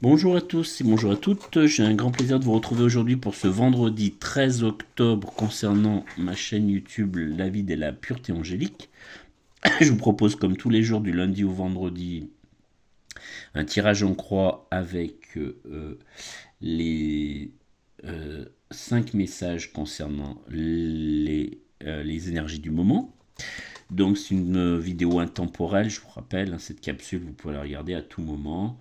Bonjour à tous et bonjour à toutes, j'ai un grand plaisir de vous retrouver aujourd'hui pour ce vendredi 13 octobre concernant ma chaîne YouTube La vie de la pureté angélique. Je vous propose comme tous les jours du lundi au vendredi un tirage en croix avec les 5 messages concernant les énergies du moment. Donc c'est une vidéo intemporelle, je vous rappelle, cette capsule vous pouvez la regarder à tout moment.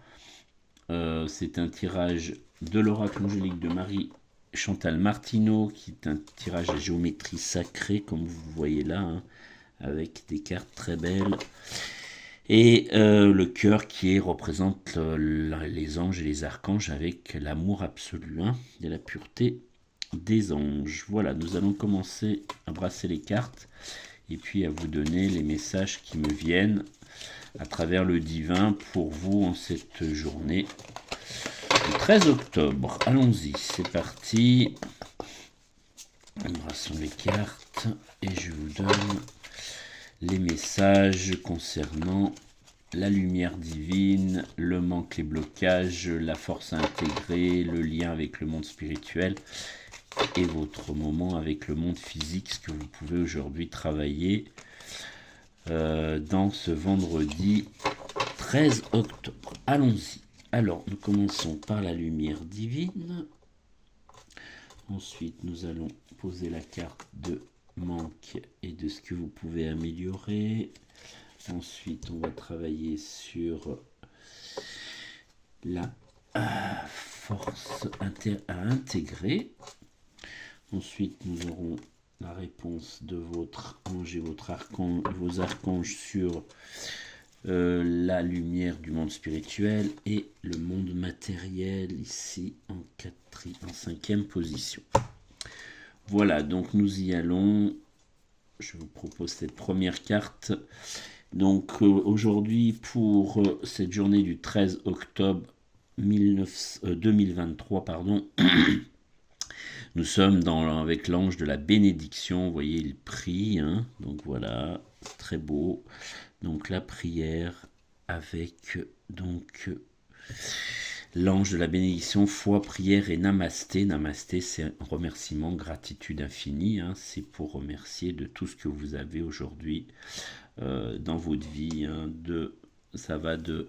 C'est un tirage de l'oracle angélique de Marie Chantal Martineau, qui est un tirage à géométrie sacrée, comme vous voyez là, avec des cartes très belles. Et le cœur qui représente les anges et les archanges avec l'amour absolu et la pureté des anges. Voilà, nous allons commencer à brasser les cartes et puis à vous donner les messages qui me viennent à travers le divin pour vous en cette journée du 13 octobre. Allons-y, c'est parti. Brassons les cartes et je vous donne les messages concernant la lumière divine, le manque, les blocages, la force à intégrer, le lien avec le monde spirituel et votre moment avec le monde physique, ce que vous pouvez aujourd'hui travailler dans ce vendredi 13 octobre. Allons-y. Alors, nous commençons par la lumière divine. Ensuite, nous allons poser la carte de manque et de ce que vous pouvez améliorer. Ensuite, on va travailler sur la force à intégrer. Ensuite, nous aurons la réponse de votre ange et vos archanges sur la lumière du monde spirituel et le monde matériel ici en 5e position. Voilà, donc nous y allons. Je vous propose cette première carte. Donc aujourd'hui, pour cette journée du 13 octobre 2023, nous sommes avec l'ange de la bénédiction. Vous voyez, il prie. Donc voilà, très beau. Donc la prière avec l'ange de la bénédiction, foi, prière et namasté. Namasté, c'est un remerciement, gratitude infinie. C'est pour remercier de tout ce que vous avez aujourd'hui dans votre vie. Ça va de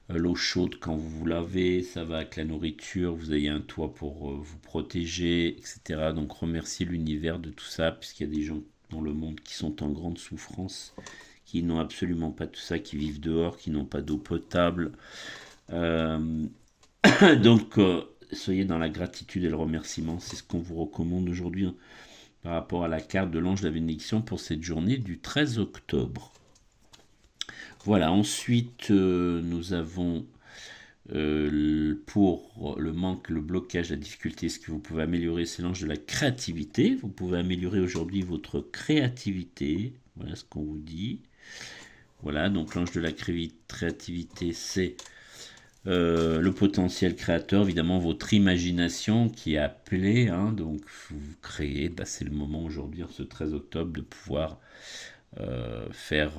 l'eau chaude quand vous vous lavez, ça va avec la nourriture, vous avez un toit pour vous protéger, etc. Donc remerciez l'univers de tout ça, puisqu'il y a des gens dans le monde qui sont en grande souffrance, qui n'ont absolument pas tout ça, qui vivent dehors, qui n'ont pas d'eau potable. Donc, soyez dans la gratitude et le remerciement. C'est ce qu'on vous recommande aujourd'hui par rapport à la carte de l'ange de la bénédiction pour cette journée du 13 octobre. Voilà, ensuite, nous avons pour le manque, le blocage, la difficulté, ce que vous pouvez améliorer, c'est l'ange de la créativité. Vous pouvez améliorer aujourd'hui votre créativité. Voilà ce qu'on vous dit. Voilà, donc l'ange de la créativité, c'est le potentiel créateur, évidemment votre imagination qui est appelée, donc vous créez, c'est le moment aujourd'hui, ce 13 octobre, de pouvoir faire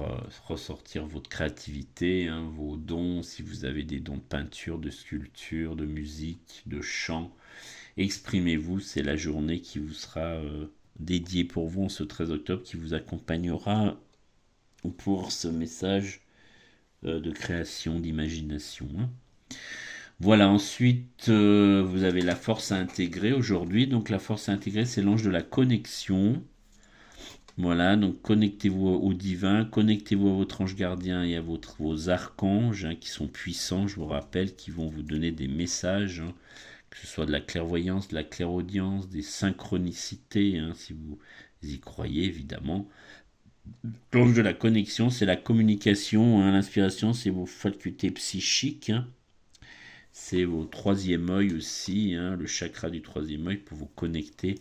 ressortir votre créativité, vos dons, si vous avez des dons de peinture, de sculpture, de musique, de chant, exprimez-vous, c'est la journée qui vous sera dédiée pour vous en ce 13 octobre, qui vous accompagnera pour ce message de création, d'imagination. Voilà, ensuite, vous avez la force à intégrer aujourd'hui. Donc la force à intégrer, c'est l'ange de la connexion. Voilà, donc connectez-vous au divin, connectez-vous à votre ange gardien et à vos archanges qui sont puissants, je vous rappelle, qui vont vous donner des messages, que ce soit de la clairvoyance, de la clairaudience, des synchronicités, si vous y croyez évidemment. L'ange de la connexion, c'est la communication, l'inspiration, c'est vos facultés psychiques, c'est vos troisième œil aussi, le chakra du troisième œil pour vous connecter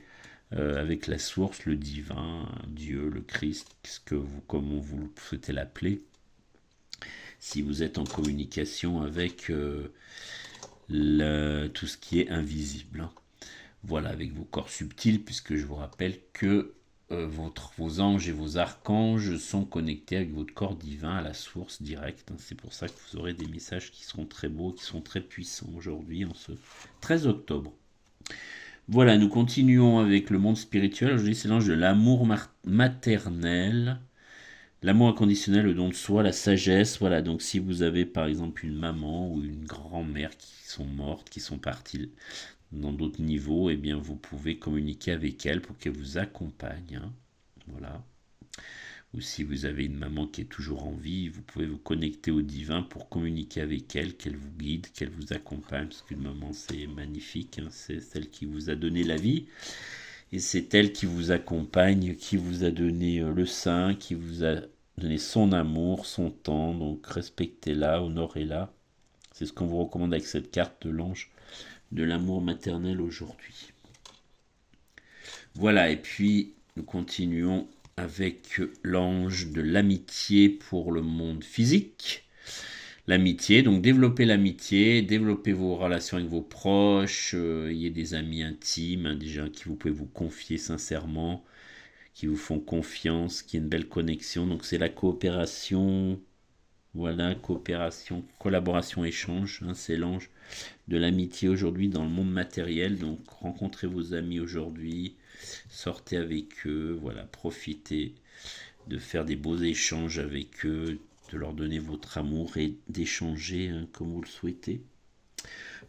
avec la source, le divin, Dieu, le Christ, comme vous souhaitez l'appeler. Si vous êtes en communication avec tout ce qui est invisible. Voilà, avec vos corps subtils, puisque je vous rappelle que vos anges et vos archanges sont connectés avec votre corps divin à la source directe. C'est pour ça que vous aurez des messages qui seront très beaux, qui sont très puissants aujourd'hui, en ce 13 octobre. Voilà, nous continuons avec le monde spirituel. Aujourd'hui, c'est l'ange de l'amour maternel, l'amour inconditionnel, le don de soi, la sagesse. Voilà, donc si vous avez par exemple une maman ou une grand-mère qui sont mortes, qui sont parties dans d'autres niveaux, eh bien vous pouvez communiquer avec elle pour qu'elle vous accompagne. Voilà. Ou si vous avez une maman qui est toujours en vie, vous pouvez vous connecter au divin pour communiquer avec elle, qu'elle vous guide, qu'elle vous accompagne, parce qu'une maman c'est magnifique, c'est celle qui vous a donné la vie, et c'est elle qui vous accompagne, qui vous a donné le sein, qui vous a donné son amour, son temps, donc respectez-la, honorez-la. C'est ce qu'on vous recommande avec cette carte de l'ange de l'amour maternel aujourd'hui. Voilà, et puis nous continuons avec l'ange de l'amitié pour le monde physique. L'amitié, donc développez l'amitié, développez vos relations avec vos proches, ayez des amis intimes, des gens qui vous pouvez vous confier sincèrement, qui vous font confiance, qui a une belle connexion. Donc c'est la coopération, voilà, coopération, collaboration, échange, c'est l'ange de l'amitié aujourd'hui dans le monde matériel. Donc rencontrez vos amis aujourd'hui, sortez avec eux, voilà, profitez de faire des beaux échanges avec eux, de leur donner votre amour et d'échanger comme vous le souhaitez.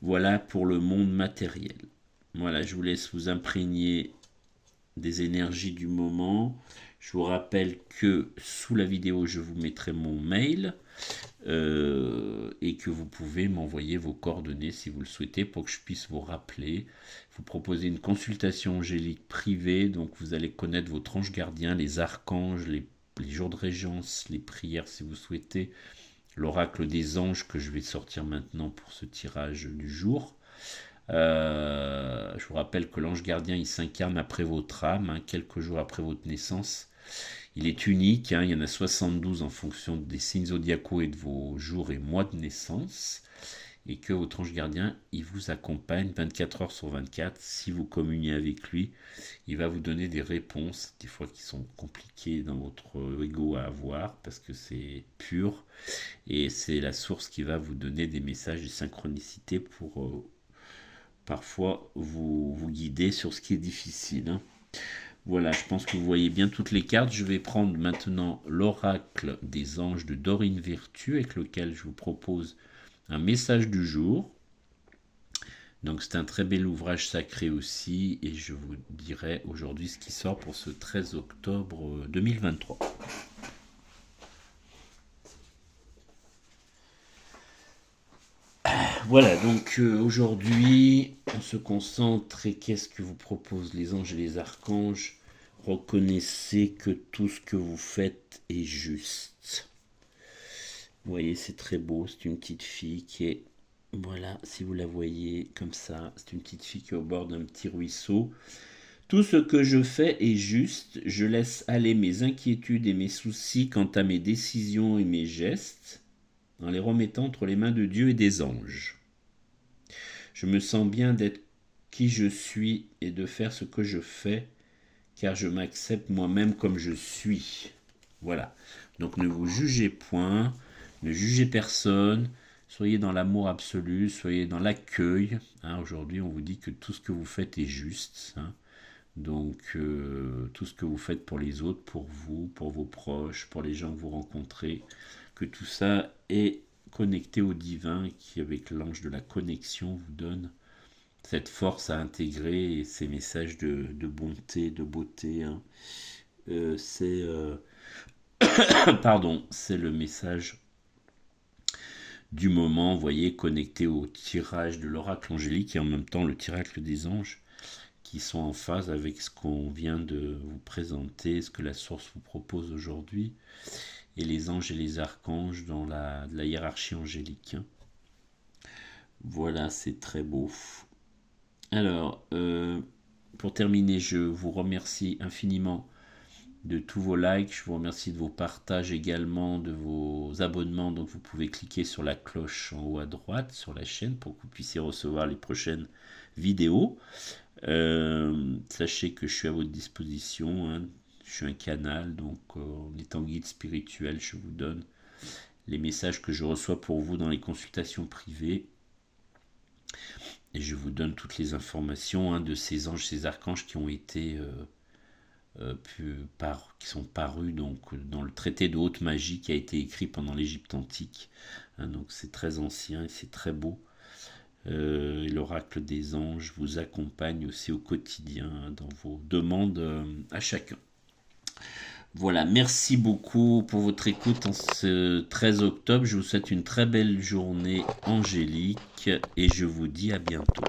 Voilà pour le monde matériel. Voilà, je vous laisse vous imprégner des énergies du moment. Je vous rappelle que sous la vidéo, je vous mettrai mon mail et que vous pouvez m'envoyer vos coordonnées si vous le souhaitez pour que je puisse vous rappeler. Vous proposer une consultation angélique privée, donc vous allez connaître votre ange gardien, les archanges, les jours de régence, les prières si vous souhaitez, l'oracle des anges que je vais sortir maintenant pour ce tirage du jour. Je vous rappelle que l'ange gardien il s'incarne après votre âme, quelques jours après votre naissance. Il est unique, il y en a 72 en fonction des signes zodiacaux et de vos jours et mois de naissance. Et que votre ange gardien, il vous accompagne 24 heures sur 24. Si vous communiez avec lui, il va vous donner des réponses, des fois qui sont compliquées dans votre ego à avoir, parce que c'est pur. Et c'est la source qui va vous donner des messages de synchronicité pour parfois vous guider sur ce qui est difficile. Voilà, je pense que vous voyez bien toutes les cartes. Je vais prendre maintenant l'oracle des anges de Dorine Virtue, avec lequel je vous propose un message du jour. Donc c'est un très bel ouvrage sacré aussi, et je vous dirai aujourd'hui ce qui sort pour ce 13 octobre 2023. Voilà, donc aujourd'hui, on se concentre et qu'est-ce que vous proposent les anges et les archanges? Reconnaissez que tout ce que vous faites est juste. Vous voyez, c'est très beau, c'est une petite fille qui est, voilà, si vous la voyez comme ça, c'est une petite fille qui est au bord d'un petit ruisseau. Tout ce que je fais est juste, je laisse aller mes inquiétudes et mes soucis quant à mes décisions et mes gestes, en les remettant entre les mains de Dieu et des anges. Je me sens bien d'être qui je suis et de faire ce que je fais, car je m'accepte moi-même comme je suis. Voilà. Donc ne vous jugez point, ne jugez personne, soyez dans l'amour absolu, soyez dans l'accueil. Aujourd'hui, on vous dit que tout ce que vous faites est juste. Donc tout ce que vous faites pour les autres, pour vous, pour vos proches, pour les gens que vous rencontrez, que tout ça est connecté au divin qui, avec l'ange de la connexion, vous donne cette force à intégrer et ces messages de bonté, de beauté. Pardon, c'est le message du moment, vous voyez, connecté au tirage de l'oracle angélique et en même temps le tirage des anges qui sont en phase avec ce qu'on vient de vous présenter, ce que la source vous propose aujourd'hui, et les anges et les archanges dans la hiérarchie angélique. Voilà, c'est très beau. Alors, pour terminer, je vous remercie infiniment de tous vos likes, je vous remercie de vos partages également, de vos abonnements. Donc vous pouvez cliquer sur la cloche en haut à droite sur la chaîne pour que vous puissiez recevoir les prochaines vidéos. Sachez que je suis à votre disposition je suis un canal, donc en étant guide spirituel, je vous donne les messages que je reçois pour vous dans les consultations privées. Et je vous donne toutes les informations de ces anges, ces archanges qui ont été qui sont parus donc dans le traité de haute magie qui a été écrit pendant l'Égypte antique. Donc c'est très ancien et c'est très beau. Et l'oracle des anges vous accompagne aussi au quotidien dans vos demandes à chacun. Voilà, merci beaucoup pour votre écoute en ce 13 octobre. Je vous souhaite une très belle journée angélique et je vous dis à bientôt.